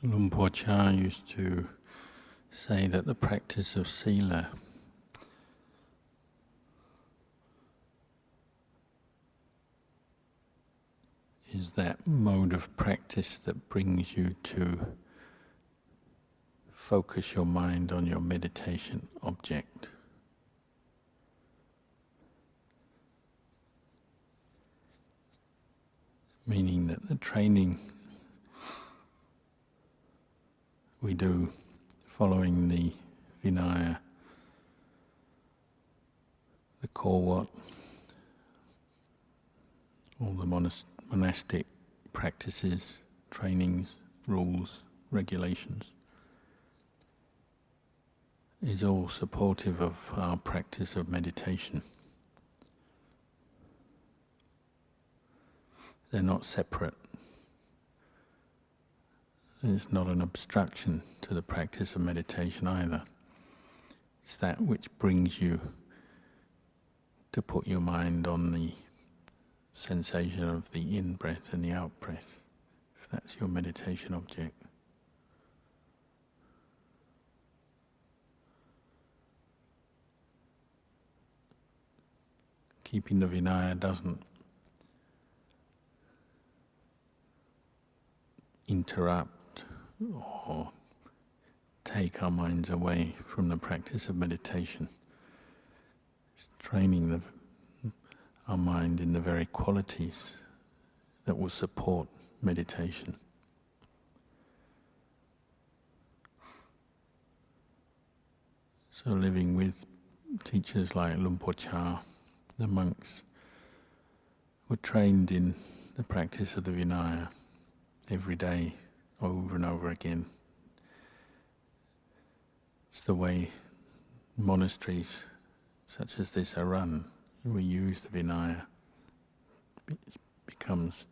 Lumpur Cha used to say that the practice of sila is that mode of practice that brings you to focus your mind on your meditation object. Meaning that the training we do following the Vinaya, the Korwat, all the monastic practices, trainings, rules, regulations, is all supportive of our practice of meditation. They're not separate. It's not an obstruction to the practice of meditation either. It's that which brings you to put your mind on the sensation of the in-breath and the out-breath, if that's your meditation object. Keeping the Vinaya doesn't interrupt or take our minds away from the practice of meditation. It's training our mind in the very qualities that will support meditation. So living with teachers like Lumpur Cha, the monks were trained in the practice of the Vinaya every day, over and over again. It's the way monasteries such as this are run. We use the Vinaya. It becomes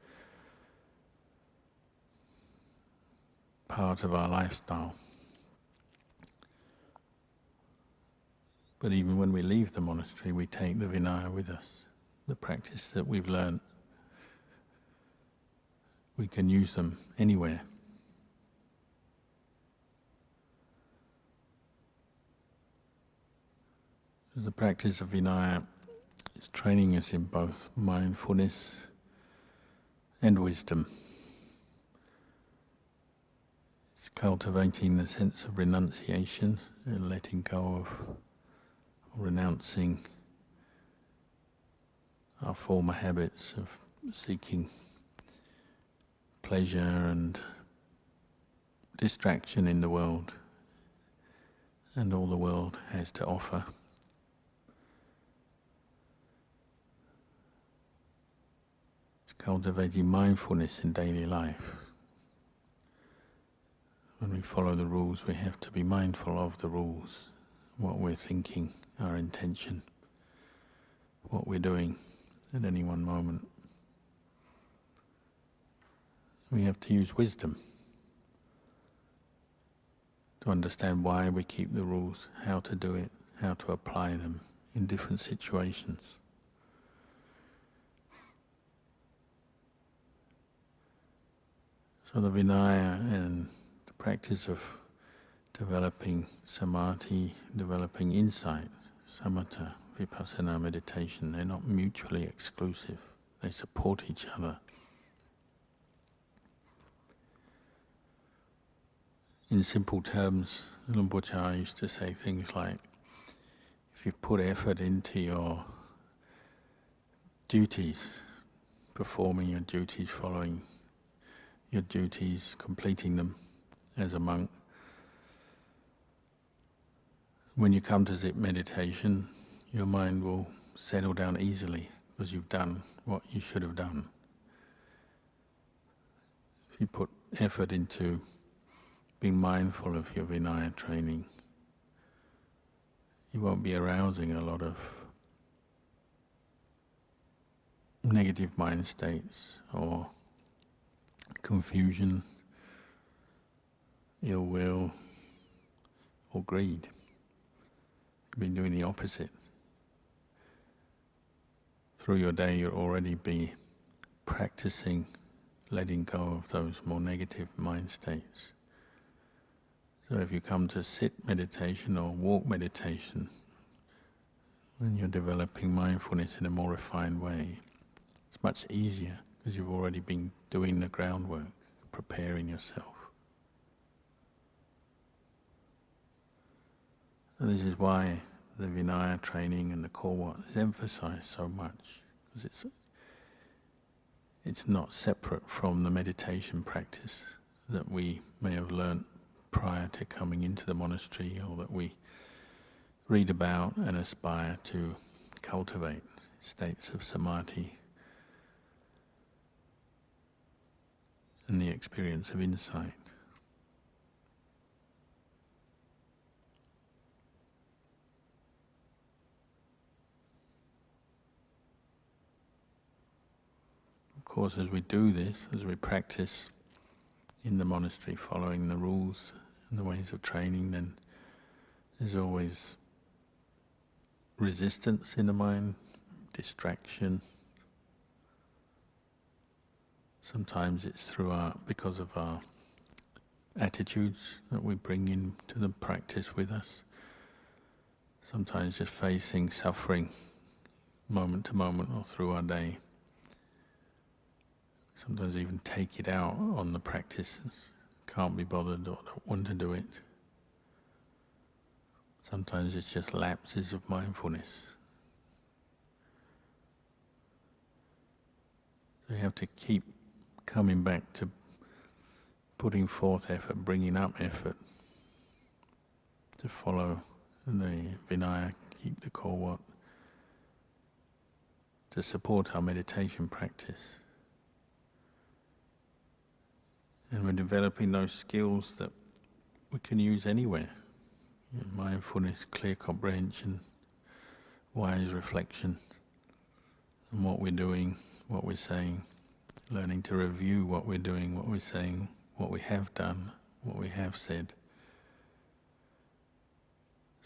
part of our lifestyle. But even when we leave the monastery, we take the Vinaya with us. The practice that we've learned, we can use them anywhere. The practice of Vinaya is training us in both mindfulness and wisdom. It's cultivating the sense of renunciation and letting go of, or renouncing our former habits of seeking pleasure and distraction in the world and all the world has to offer. It's cultivating mindfulness in daily life. When we follow the rules, we have to be mindful of the rules, what we're thinking, our intention, what we're doing at any one moment. We have to use wisdom to understand why we keep the rules, how to do it, how to apply them in different situations. So the Vinaya and the practice of developing samadhi, developing insight, samatha, vipassana meditation, they're not mutually exclusive. They support each other. In simple terms, Lumpur Cha used to say things like, if you put effort into your duties, performing your duties, following your duties, completing them as a monk, when you come to zip meditation, your mind will settle down easily because you've done what you should have done. If you put effort into being mindful of your Vinaya training, you won't be arousing a lot of negative mind states or confusion, ill will, or greed. You've been doing the opposite. Through your day, you'll already be practicing letting go of those more negative mind states. So if you come to sit meditation or walk meditation, when you're developing mindfulness in a more refined way, it's much easier because you've already been doing the groundwork, preparing yourself. And this is why the Vinaya training and the core is emphasized so much, because it's not separate from the meditation practice that we may have learnt prior to coming into the monastery, or that we read about and aspire to cultivate states of samadhi and the experience of insight. Of course, as we do this, as we practice in the monastery, following the rules and the ways of training, then there's always resistance in the mind, distraction. Sometimes it's because of our attitudes that we bring into the practice with us. Sometimes just facing suffering moment to moment or through our day. Sometimes even take it out on the practices. Can't be bothered or don't want to do it. Sometimes it's just lapses of mindfulness. So you have to keep coming back to putting forth effort, bringing up effort to follow the Vinaya, keep the core what, to support our meditation practice. And we're developing those skills that we can use anywhere. Mindfulness, clear comprehension, wise reflection on what we're doing, what we're saying, learning to review what we're doing, what we're saying, what we have done, what we have said.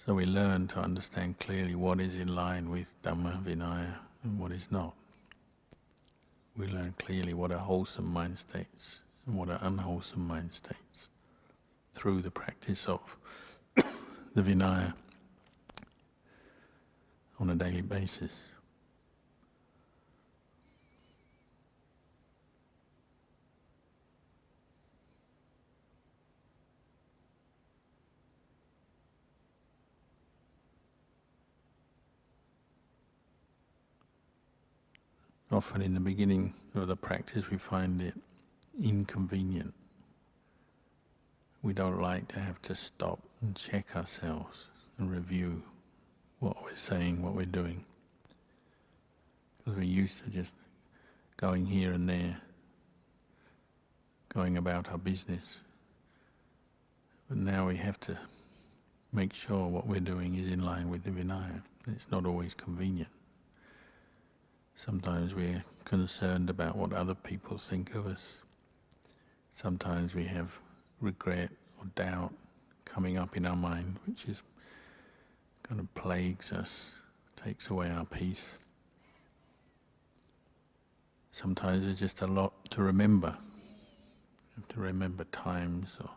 So we learn to understand clearly what is in line with Dhamma Vinaya and what is not. We learn clearly what are wholesome mind states and what are unwholesome mind states through the practice of the Vinaya on a daily basis. Often in the beginning of the practice we find it inconvenient. We don't like to have to stop and check ourselves and review what we're saying, what we're doing. Because we're used to just going here and there, going about our business. But now we have to make sure what we're doing is in line with the Vinaya. It's not always convenient. Sometimes we're concerned about what other people think of us. Sometimes we have regret or doubt coming up in our mind, which is kind of plagues us, takes away our peace. Sometimes there's just a lot to remember. You have to remember times or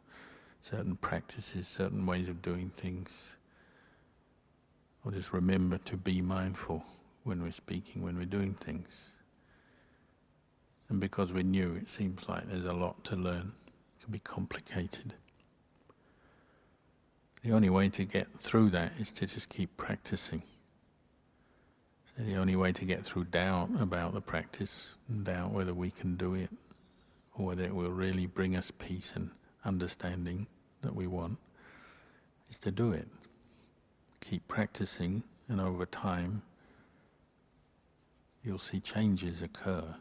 certain practices, certain ways of doing things. Or just remember to be mindful when we're speaking, when we're doing things. And because we're new, it seems like there's a lot to learn. It can be complicated. The only way to get through that is to just keep practicing. So the only way to get through doubt about the practice, and doubt whether we can do it, or whether it will really bring us peace and understanding that we want, is to do it. Keep practicing, and over time, you'll see changes occur,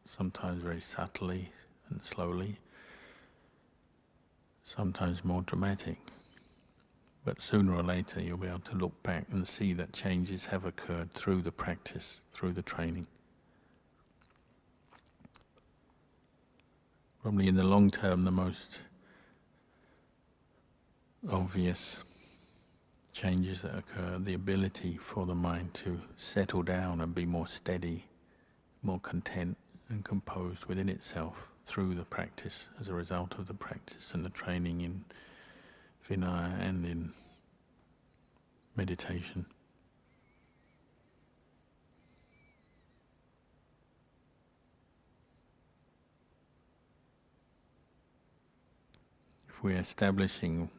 sometimes very subtly and slowly, sometimes more dramatic. But sooner or later you'll be able to look back and see that changes have occurred through the practice, through the training. Probably in the long term, the most obvious changes that occur, the ability for the mind to settle down and be more steady, more content and composed within itself through the practice, as a result of the practice and the training in Vinaya and in meditation. If we're establishing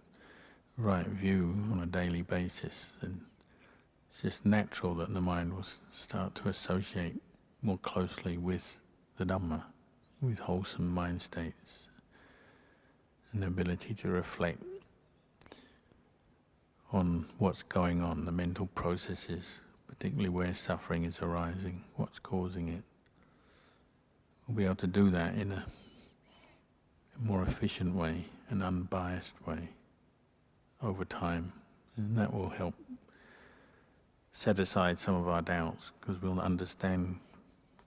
right view on a daily basis, then it's just natural that the mind will start to associate more closely with the Dhamma, with wholesome mind states, and the ability to reflect on what's going on, the mental processes, particularly where suffering is arising, what's causing it. We'll be able to do that in a more efficient way, an unbiased way, over time, and that will help set aside some of our doubts, because we'll understand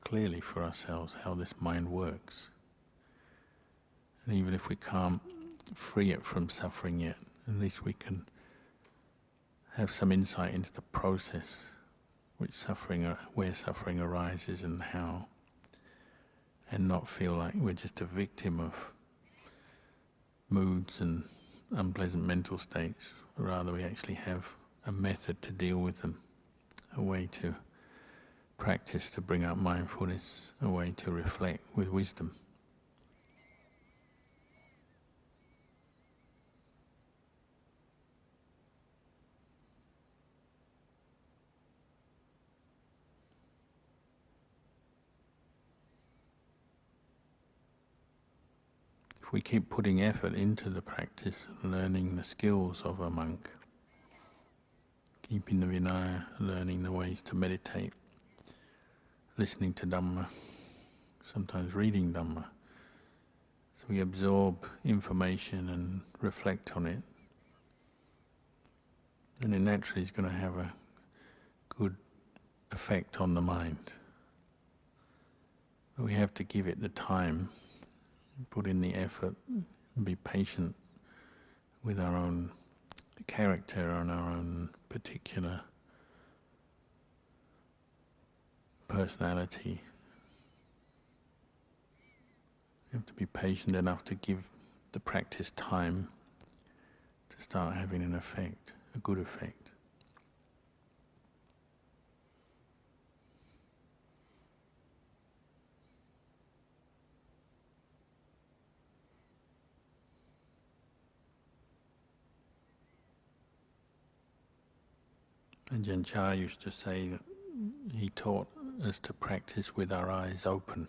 clearly for ourselves how this mind works. And even if we can't free it from suffering yet, at least we can have some insight into the process where suffering arises and how, and not feel like we're just a victim of moods and unpleasant mental states. Rather, we actually have a method to deal with them, a way to practice to bring up mindfulness, a way to reflect with wisdom. If we keep putting effort into the practice, learning the skills of a monk, keeping the Vinaya, learning the ways to meditate, listening to Dhamma, sometimes reading Dhamma, so we absorb information and reflect on it, then it naturally is going to have a good effect on the mind. But we have to give it the time, put in the effort, and be patient with our own character and our own particular personality. We have to be patient enough to give the practice time to start having an effect, a good effect. Ajahn Chah used to say that he taught us to practice with our eyes open,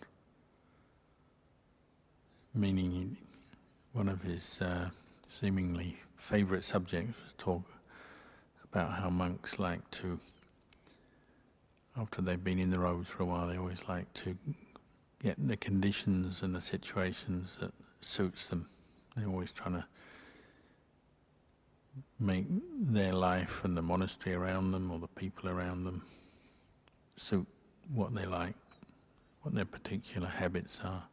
meaning one of his seemingly favourite subjects was talk about how monks like to, after they've been in the robes for a while, they always like to get the conditions and the situations that suits them. They're always trying to make their life and the monastery around them or the people around them suit what they like, what their particular habits are.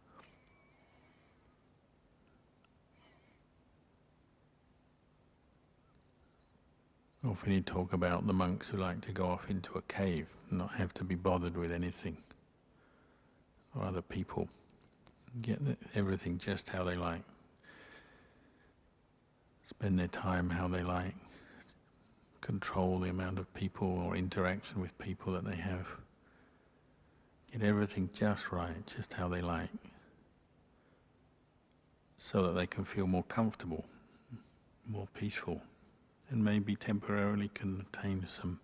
Often you talk about the monks who like to go off into a cave and not have to be bothered with anything or other people, get everything just how they like. Spend their time how they like, control the amount of people or interaction with people that they have. Get everything just right, just how they like, so that they can feel more comfortable, more peaceful, and maybe temporarily can attain some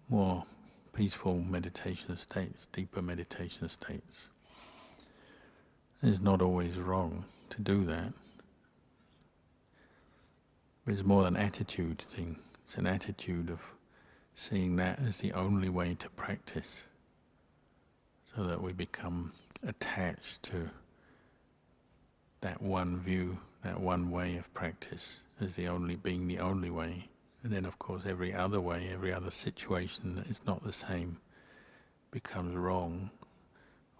more peaceful meditation states, deeper meditation states. It's not always wrong to do that. But it's more an attitude thing. It's an attitude of seeing that as the only way to practice, so that we become attached to that one view, that one way of practice as being the only way. And then of course every other way, every other situation that is not the same becomes wrong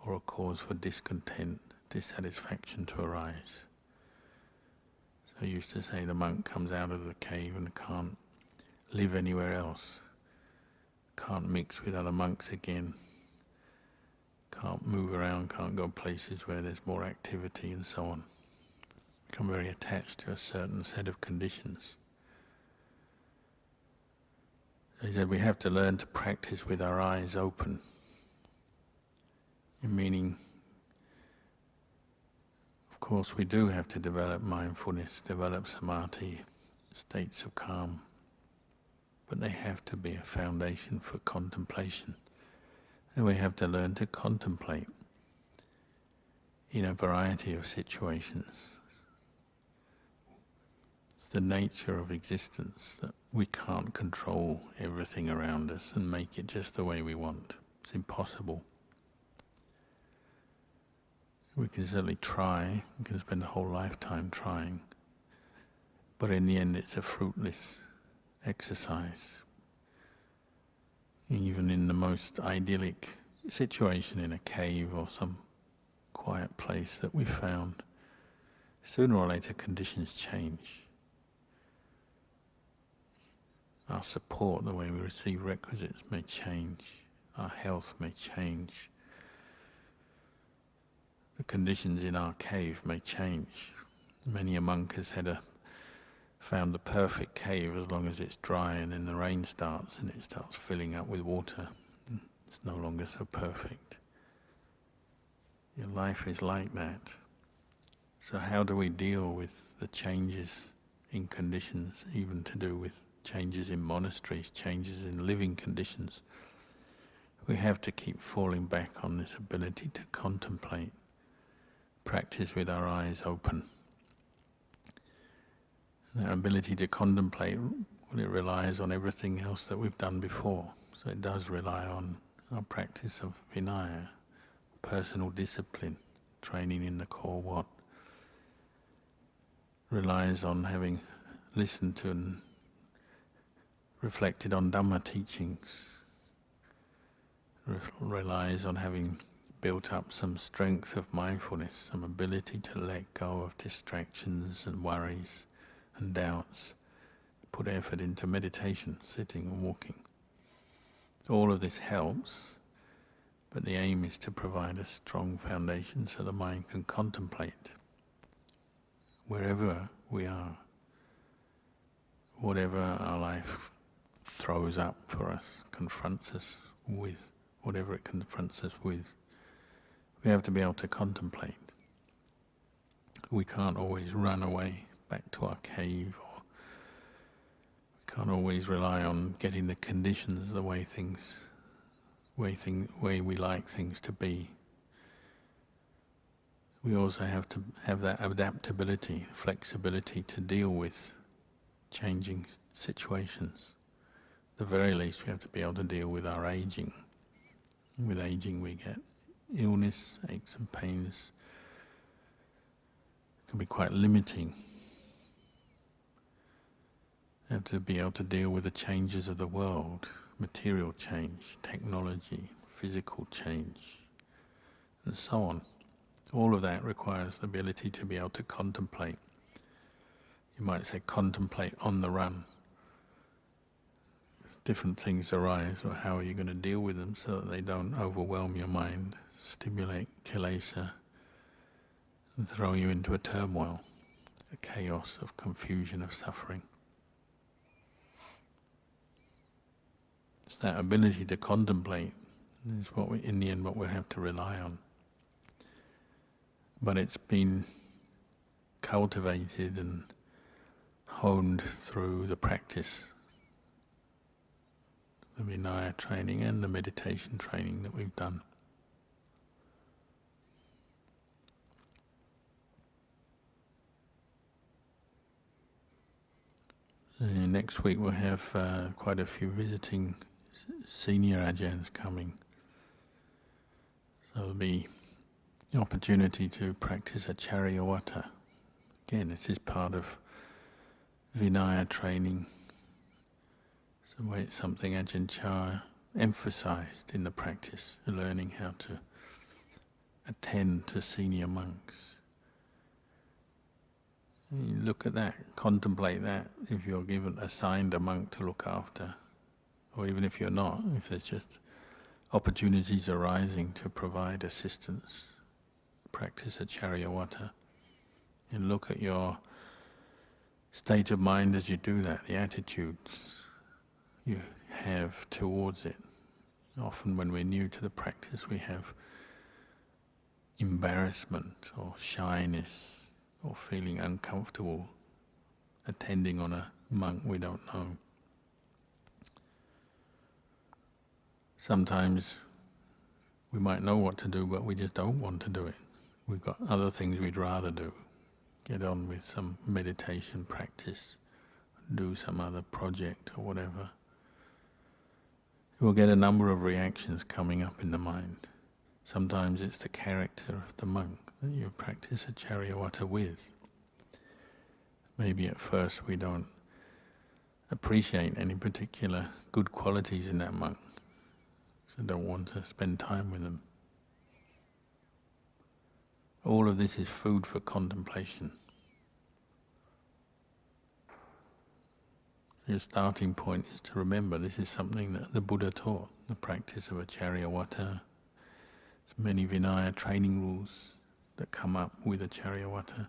or a cause for discontent, dissatisfaction to arise. So I used to say the monk comes out of the cave and can't live anywhere else, can't mix with other monks again, can't move around, can't go places where there's more activity and so on. become very attached to a certain set of conditions. So he said we have to learn to practice with our eyes open, meaning, of course, we do have to develop mindfulness, develop samadhi, states of calm, but they have to be a foundation for contemplation. And we have to learn to contemplate in a variety of situations. It's the nature of existence that we can't control everything around us and make it just the way we want. It's impossible. We can certainly try, we can spend a whole lifetime trying, but in the end it's a fruitless exercise. Even in the most idyllic situation in a cave or some quiet place that we found, sooner or later conditions change. Our support, the way we receive requisites may change, our health may change, the conditions in our cave may change. Many a monk has found the perfect cave as long as it's dry, and then the rain starts and it starts filling up with water. It's no longer so perfect. Your life is like that. So how do we deal with the changes in conditions, even to do with changes in monasteries, changes in living conditions? We have to keep falling back on this ability to contemplate, practice with our eyes open. And that ability to contemplate, well, it relies on everything else that we've done before. So it does rely on our practice of Vinaya, personal discipline, training in the core what. Relies on having listened to and reflected on Dhamma teachings. Relies on having built up some strength of mindfulness, some ability to let go of distractions and worries and doubts, put effort into meditation, sitting and walking. All of this helps, but the aim is to provide a strong foundation so the mind can contemplate wherever we are, whatever our life throws up for us, confronts us with, whatever it confronts us with. We have to be able to contemplate. We can't always run away back to our cave, or we can't always rely on getting the conditions the way we like things to be. We also have to have that adaptability, flexibility to deal with changing situations. At the very least, we have to be able to deal with our aging. With aging we get illness, aches and pains. It can be quite limiting. We have to be able to deal with the changes of the world, material change, technology, physical change, and so on. All of that requires the ability to be able to contemplate. You might say contemplate on the run. Different things arise, or how are you going to deal with them so that they don't overwhelm your mind, stimulate kilesa, and throw you into a turmoil, a chaos of confusion, of suffering. It's that ability to contemplate is what we, in the end, what we'll have to rely on. But it's been cultivated and honed through the practice, the Vinaya training and the meditation training that we've done. Next week we'll have quite a few visiting senior Ajahns coming. So there'll be the opportunity to practice Acariyawatta. Again, this is part of Vinaya training. So it's something Ajahn Chah emphasized in the practice, learning how to attend to senior monks. You look at that, contemplate that, if you're assigned a monk to look after, or even if you're not, if there's just opportunities arising to provide assistance, practice Acariyawatta. And look at your state of mind as you do that, the attitudes you have towards it. Often when we're new to the practice, we have embarrassment or shyness or feeling uncomfortable attending on a monk we don't know. Sometimes we might know what to do, but we just don't want to do it. We've got other things we'd rather do. Get on with some meditation practice, do some other project or whatever. We'll get a number of reactions coming up in the mind. Sometimes it's the character of the monk that you practice Acariyawatta with. Maybe at first we don't appreciate any particular good qualities in that monk, so don't want to spend time with them. All of this is food for contemplation. Your starting point is to remember this is something that the Buddha taught, the practice of Acariyawatta. There's many Vinaya training rules that come up with Acariyawatta.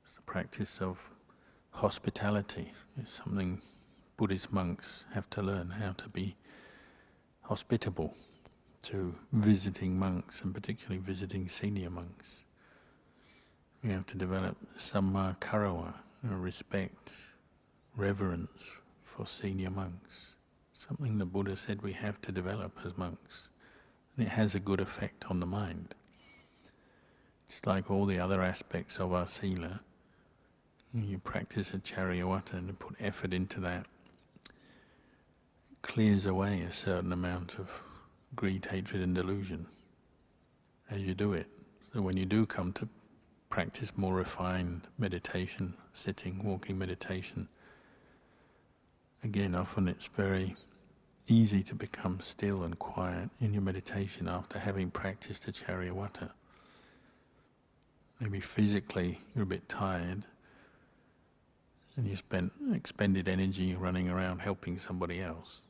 It's the practice of hospitality. It's something Buddhist monks have to learn, how to be hospitable to visiting monks, and particularly visiting senior monks. We have to develop samma karawa, respect, reverence for senior monks. Something the Buddha said we have to develop as monks. And it has a good effect on the mind. Just like all the other aspects of our sila, you practice Acariyawatta and you put effort into that, it clears away a certain amount of greed, hatred and delusion as you do it. So when you do come to practice more refined meditation, sitting, walking meditation, again, often it's very easy to become still and quiet in your meditation after having practiced Acariyawatta. Maybe physically you're a bit tired and you expended energy running around helping somebody else.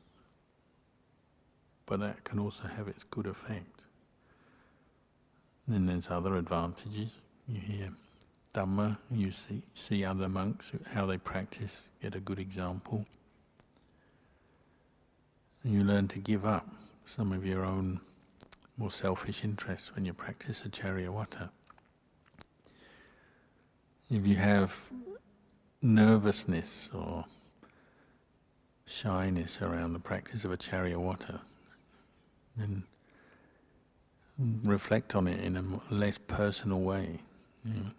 But that can also have its good effect. And then there's other advantages. You hear Dhamma, you see other monks, how they practice, get a good example. And you learn to give up some of your own more selfish interests when you practice Acariyawatta. If you have nervousness or shyness around the practice of Acariyawatta, then reflect on it in a less personal way. You know,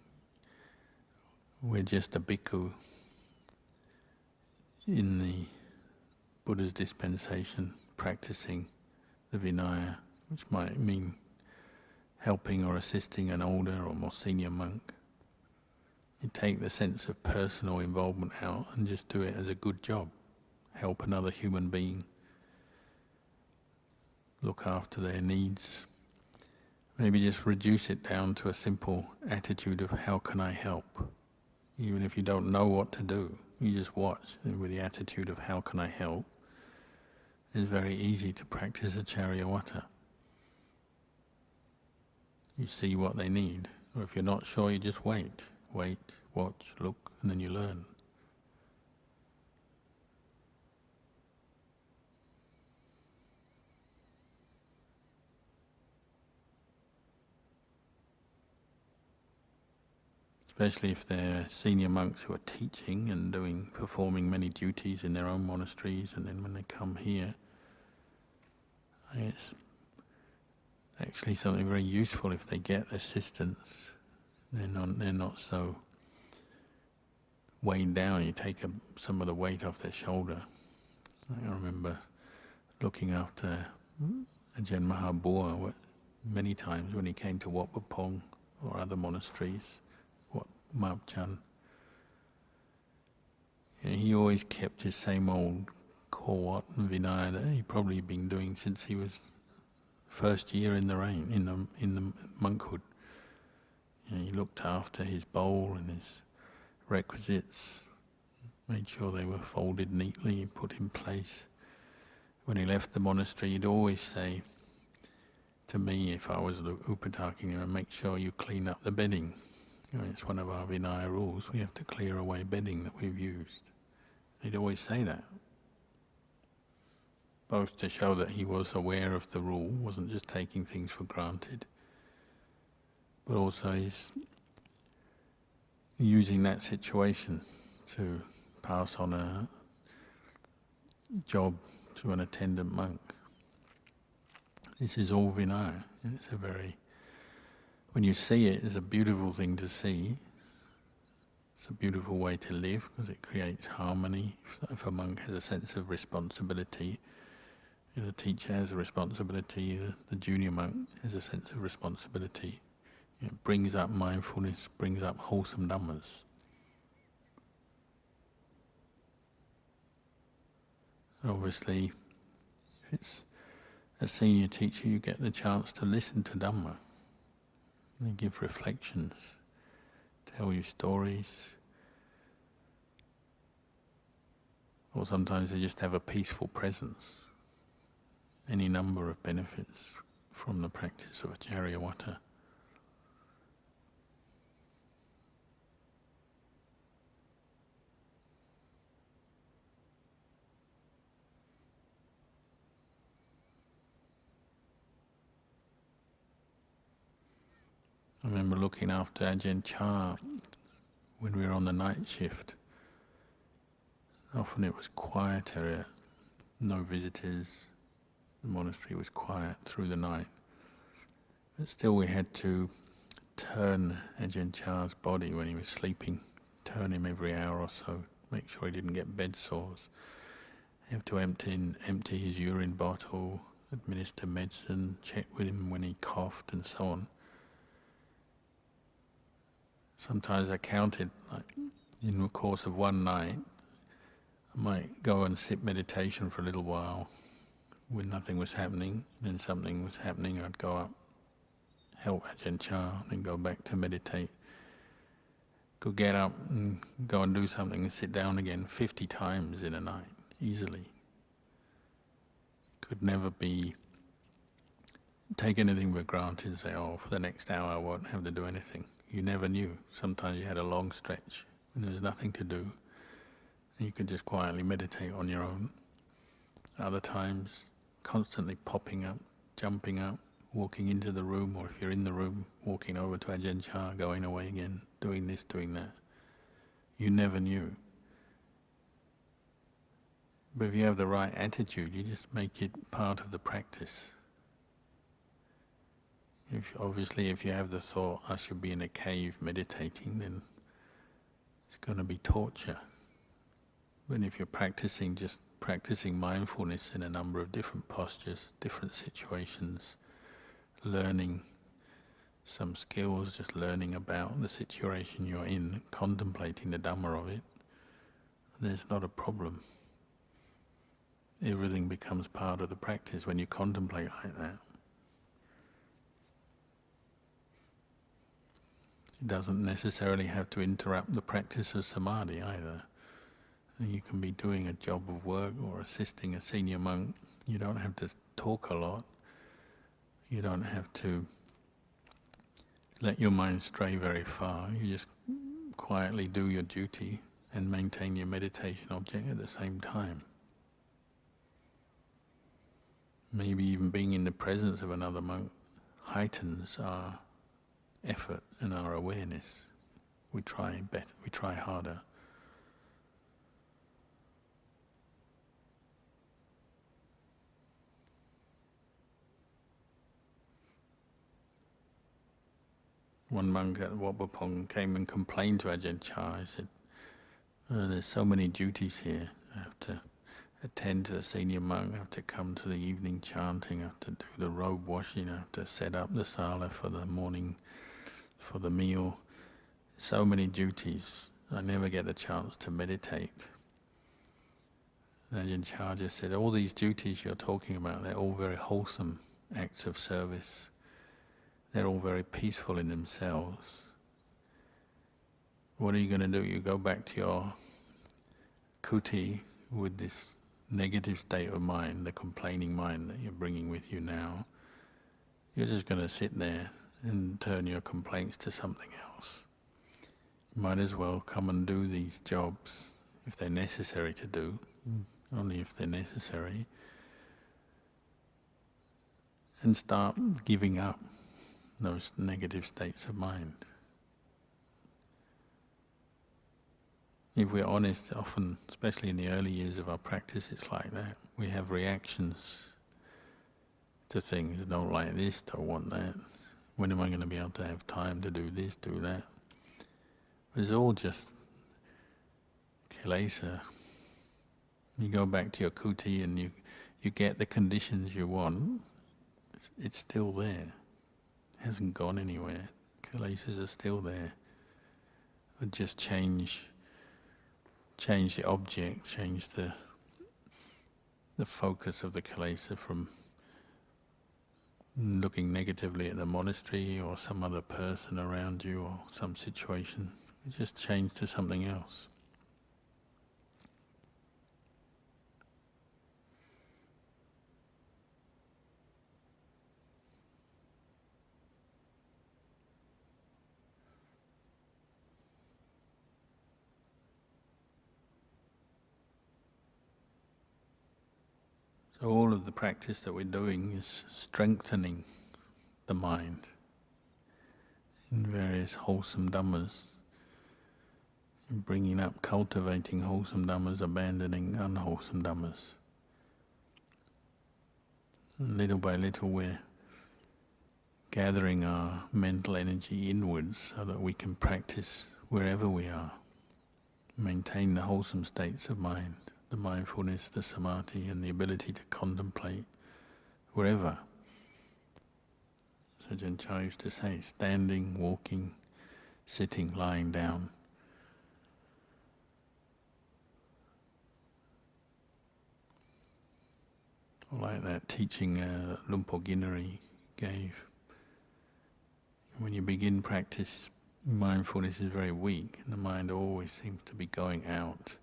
we're just a bhikkhu in the Buddha's dispensation practicing the Vinaya, which might mean helping or assisting an older or more senior monk. You take the sense of personal involvement out and just do it as a good job. Help another human being, look after their needs. Maybe just reduce it down to a simple attitude of how can I help? Even if you don't know what to do, you just watch with the attitude of how can I help. It's very easy to practice Acariyawatta. You see what they need, or if you're not sure, you just wait, watch, look, and then you learn. Especially if they're senior monks who are teaching and performing many duties in their own monasteries, and then when they come here, it's actually something very useful if they get assistance. They're not so weighed down. You take some of the weight off their shoulder. I remember looking after Ajahn Mahabua many times when he came to Wat Pah Pong or other monasteries. Mabchan. He always kept his same old Kawat and Vinaya that he'd probably been doing since he was first year in the monkhood. He looked after his bowl and his requisites, made sure they were folded neatly and put in place. When he left the monastery, he'd always say, To me, if I was Upatakini, I'd make sure you clean up the bedding. It's one of our Vinaya rules. We have to clear away bedding that we've used. He'd always say that. Both to show that he was aware of the rule, wasn't just taking things for granted, but also he's using that situation to pass on a job to an attendant monk. This is all Vinaya, and it's when you see it, it's a beautiful thing to see. It's a beautiful way to live because it creates harmony. If a monk has a sense of responsibility, the teacher has a responsibility, the junior monk has a sense of responsibility. It brings up mindfulness, brings up wholesome dhammas. And obviously, if it's a senior teacher, you get the chance to listen to Dhamma. They give reflections, tell you stories, or sometimes they just have a peaceful presence. Any number of benefits from the practice of Acariyawatta. I remember looking after Ajahn when we were on the night shift. Often it was quieter, no visitors. The monastery was quiet through the night. But still we had to turn Ajahn Chah's body when he was sleeping, turn him every hour or so, make sure he didn't get bed sores. You have to empty his urine bottle, administer medicine, check with him when he coughed and so on. Sometimes I counted, like in the course of one night, I might go and sit meditation for a little while when nothing was happening, then something was happening, I'd go up, help Ajahn Chah, then go back to meditate. Could get up and go and do something and sit down again 50 times in a night, easily. Could never take anything for granted and say, oh, for the next hour I won't have to do anything. You never knew. Sometimes you had a long stretch when there was nothing to do, and you could just quietly meditate on your own. Other times, constantly popping up, jumping up, walking into the room, or if you're in the room, walking over to Ajahn Chah, going away again, doing this, doing that. You never knew. But if you have the right attitude, you just make it part of the practice. If you have the thought, I should be in a cave meditating, then it's going to be torture. But if you're just practicing mindfulness in a number of different postures, different situations, learning some skills, just learning about the situation you're in, contemplating the Dhamma of it, there's not a problem. Everything becomes part of the practice when you contemplate like that. It doesn't necessarily have to interrupt the practice of samadhi either. You can be doing a job of work or assisting a senior monk. You don't have to talk a lot. You don't have to let your mind stray very far. You just quietly do your duty and maintain your meditation object at the same time. Maybe even being in the presence of another monk heightens our effort and our awareness. We try better, we try harder. One monk at Wat Pah Pong came and complained to Ajahn Chah. He said, there's so many duties here. I have to attend to the senior monk, I have to come to the evening chanting, I have to do the robe washing, I have to set up the sala for the morning, for the meal. So many duties, I never get a chance to meditate. And Ajahn Chah just said, all these duties you're talking about, they're all very wholesome acts of service. They're all very peaceful in themselves. What are you going to do? You go back to your kuti with this negative state of mind, the complaining mind that you're bringing with you now. you're just going to sit there and turn your complaints to something else. You might as well come and do these jobs if they're necessary to do, only if they're necessary, and start giving up those negative states of mind. If we're honest, often, especially in the early years of our practice, it's like that. We have reactions to things. Don't like this, don't want that. When am I going to be able to have time to do this, do that? It's all just kilesa. You go back to your kuti and you get the conditions you want, it's still there. It hasn't gone anywhere. Kilesas are still there. But just change the object, change the focus of the kilesa from looking negatively at the monastery or some other person around you or some situation. You just change to something else. So all of the practice that we're doing is strengthening the mind in various wholesome dhammas, in bringing up, cultivating wholesome dhammas, abandoning unwholesome dhammas. And little by little we're gathering our mental energy inwards so that we can practice wherever we are, maintain the wholesome states of mind, the mindfulness, the samadhi, and the ability to contemplate wherever. So Ajahn Chah used to say, standing, walking, sitting, lying down. Or like that teaching Lumpur Ginari gave. When you begin practice, mindfulness is very weak, and the mind always seems to be going out.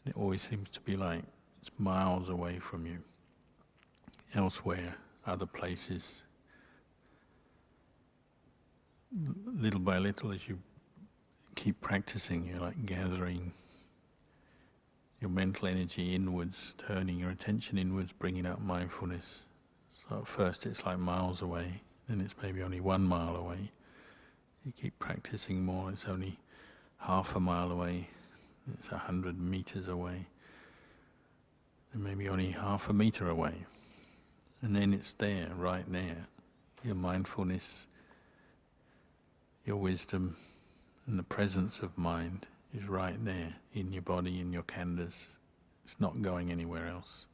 It always seems to be like it's miles away from you, elsewhere, other places. Little by little, as you keep practicing, you're like gathering your mental energy inwards, turning your attention inwards, bringing up mindfulness. So at first it's like miles away, then it's maybe only 1 mile away. You keep practicing more, it's only half a mile away. It's 100 meters away, and maybe only half a meter away. And then it's there, right there. Your mindfulness, your wisdom, and the presence of mind is right there, in your body, in your khandhas. It's not going anywhere else.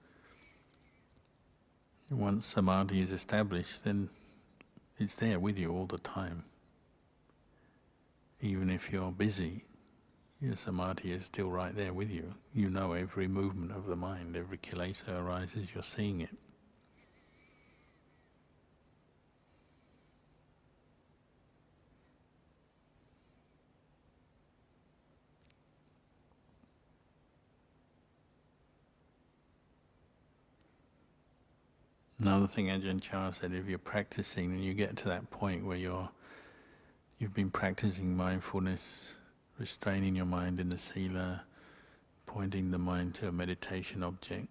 And once samadhi is established, then it's there with you all the time. Even if you're busy, your samadhi is still right there with you. You know every movement of the mind, every kilesa arises, you're seeing it. Another thing Ajahn Chah said, if you're practicing and you get to that point where you've been practicing mindfulness, restraining your mind in the sila, pointing the mind to a meditation object,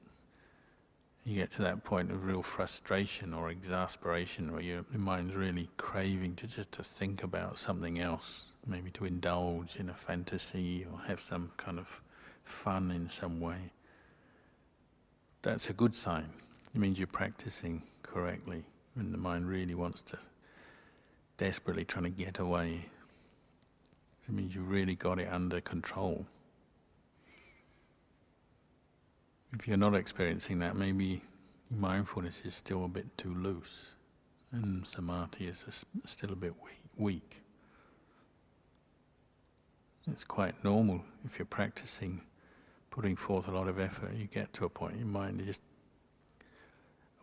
you get to that point of real frustration or exasperation where your mind's really craving to think about something else, maybe to indulge in a fantasy or have some kind of fun in some way. That's a good sign. It means you're practicing correctly when the mind really wants to, desperately trying to get away. It means you've really got it under control. If you're not experiencing that, maybe mindfulness is still a bit too loose and samadhi is still a bit weak. It's quite normal if you're practicing, putting forth a lot of effort, you get to a point your mind is just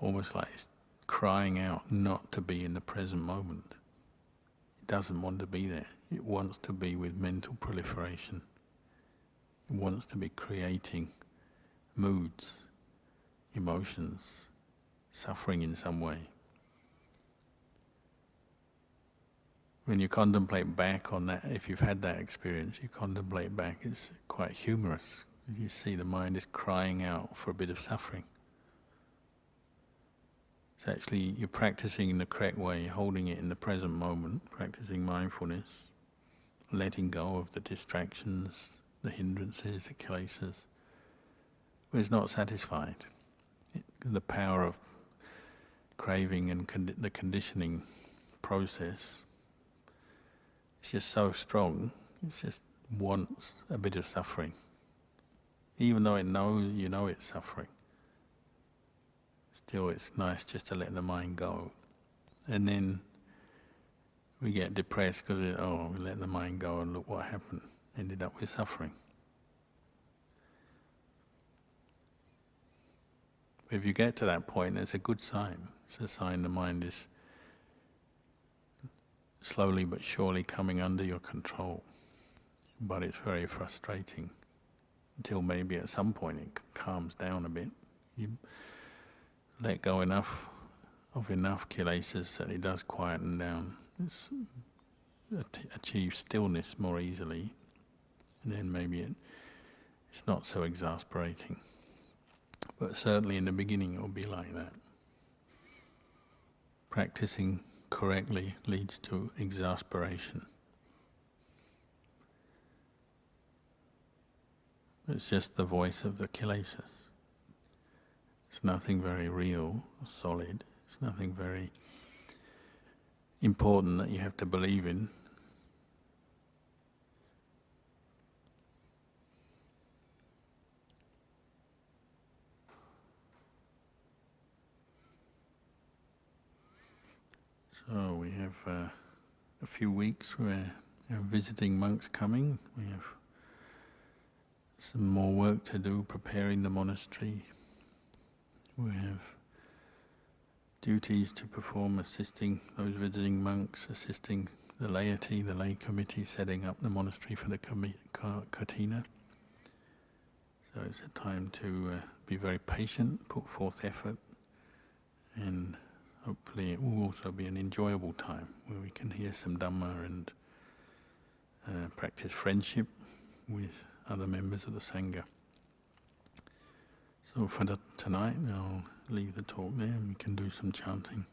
almost like it's crying out not to be in the present moment. It doesn't want to be there. It wants to be with mental proliferation. It wants to be creating moods, emotions, suffering in some way. when you contemplate back on that, if you've had that experience, you contemplate back, it's quite humorous. You see the mind is crying out for a bit of suffering. It's actually, you're practicing in the correct way, holding it in the present moment, practicing mindfulness, letting go of the distractions, the hindrances, the kilesas, but it's not satisfied. The power of craving and the conditioning process, it's just so strong, it just wants a bit of suffering. Even though you know it's suffering, still it's nice just to let the mind go. And then we get depressed because, we let the mind go and look what happened. Ended up with suffering. If you get to that point, it's a good sign. It's a sign the mind is slowly but surely coming under your control. But it's very frustrating until maybe at some point it calms down a bit. You let go enough kilesas that it does quieten down. It's achieve stillness more easily, and then maybe it's not so exasperating. But certainly in the beginning it will be like that. Practicing correctly leads to exasperation. It's just the voice of the kilesas. It's nothing very real, solid. It's nothing very important that you have to believe in. So we have a few weeks where we have visiting monks coming. We have some more work to do preparing the monastery. We have duties to perform, assisting those visiting monks, assisting the laity, the lay committee, setting up the monastery for the Katina. So it's a time to be very patient, put forth effort, and hopefully it will also be an enjoyable time where we can hear some Dhamma and practice friendship with other members of the Sangha. So for tonight, I'll leave the talk there and we can do some chanting.